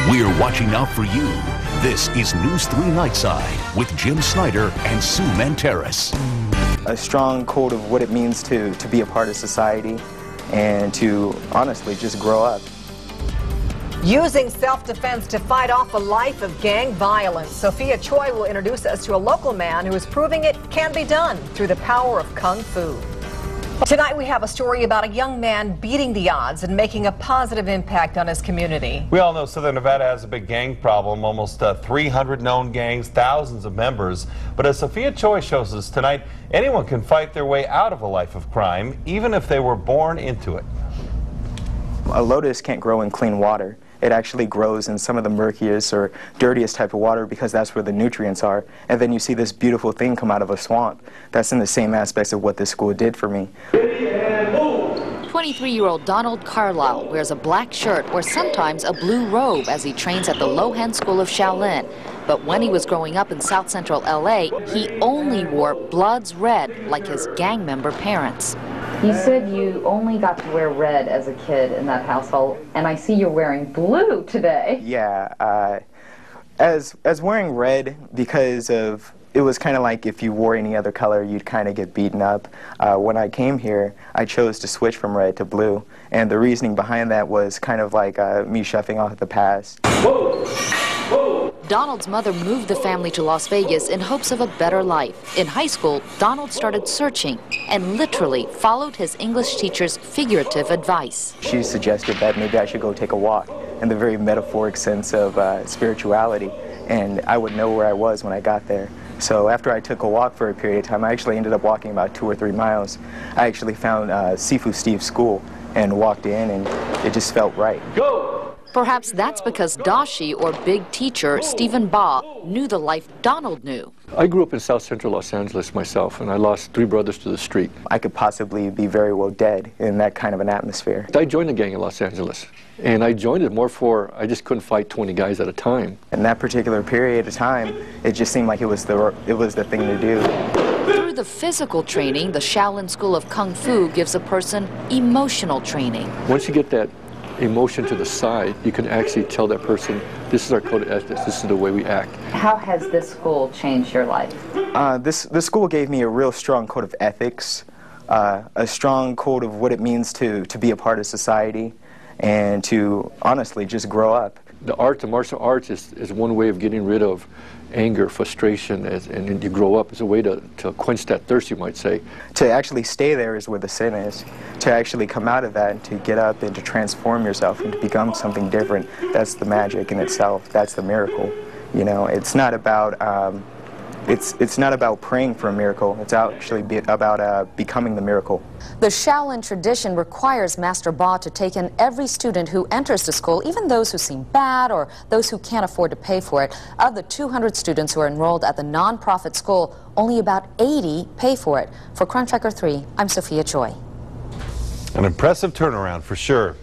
We're watching out for you. This is News 3 Nightside with Jim Snyder and Sue Manteris. A strong code of what it means to be a part of society and to honestly just grow up. Using self-defense to fight off a life of gang violence, Sophia Choi will introduce us to a local man who is proving it can be done through the power of Kung Fu. Tonight we have a story about a young man beating the odds and making a positive impact on his community. We all know Southern Nevada has a big gang problem, almost 300 known gangs, thousands of members. But as Sophia Choi shows us tonight, anyone can fight their way out of a life of crime, even if they were born into it. A lotus can't grow in clean water. It actually grows in some of the murkiest or dirtiest type of water because that's where the nutrients are. And then you see this beautiful thing come out of a swamp. That's in the same aspects of what this school did for me. 23-year-old Donald Carlisle wears a black shirt or sometimes a blue robe as he trains at the Lohan School of Shaolin. But when he was growing up in South Central LA, he only wore Bloods Red like his gang member parents. You said you only got to wear red as a kid in that household, and I see you're wearing blue today. Yeah, as wearing red because of, it was kind of like if you wore any other color, you'd kind of get beaten up. When I came here, I chose to switch from red to blue, and the reasoning behind that was kind of like me shuffling off the past. Whoa. Whoa. Donald's mother moved the family to Las Vegas in hopes of a better life. In high school, Donald started searching and literally followed his English teacher's figurative advice. She suggested that maybe I should go take a walk in the very metaphoric sense of spirituality, and I would know where I was when I got there. So after I took a walk for a period of time, I actually ended up walking about 2 or 3 miles. I actually found Sifu Steve's school and walked in, and it just felt right. Go! Perhaps that's because Dashi, or big teacher, Stephen Ba, knew the life Donald knew. I grew up in South Central Los Angeles myself, and I lost 3 brothers to the street. I could possibly be very well dead in that kind of an atmosphere. I joined the gang in Los Angeles, and I joined it more for, I just couldn't fight 20 guys at a time. In that particular period of time, it just seemed like it was the thing to do. Through the physical training, the Shaolin School of Kung Fu gives a person emotional training. Once you get that emotion to the side, you can actually tell that person, this is our code of ethics, this is the way we act. How has this school changed your life? This school gave me a real strong code of ethics, a strong code of what it means to be a part of society, and to honestly just grow up. The martial arts is one way of getting rid of anger, frustration, and you grow up. It's a way to quench that thirst, you might say. To actually stay there is where the sin is. To actually come out of that and to get up and to transform yourself and to become something different, that's the magic in itself. That's the miracle. You know, it's not about it's not about praying for a miracle. It's actually about becoming the miracle. The Shaolin tradition requires Master Ba to take in every student who enters the school, even those who seem bad or those who can't afford to pay for it. Of the 200 students who are enrolled at the non-profit school, only about 80 pay for it. For Crunch Tracker 3, I'm Sophia Choi. An impressive turnaround for sure.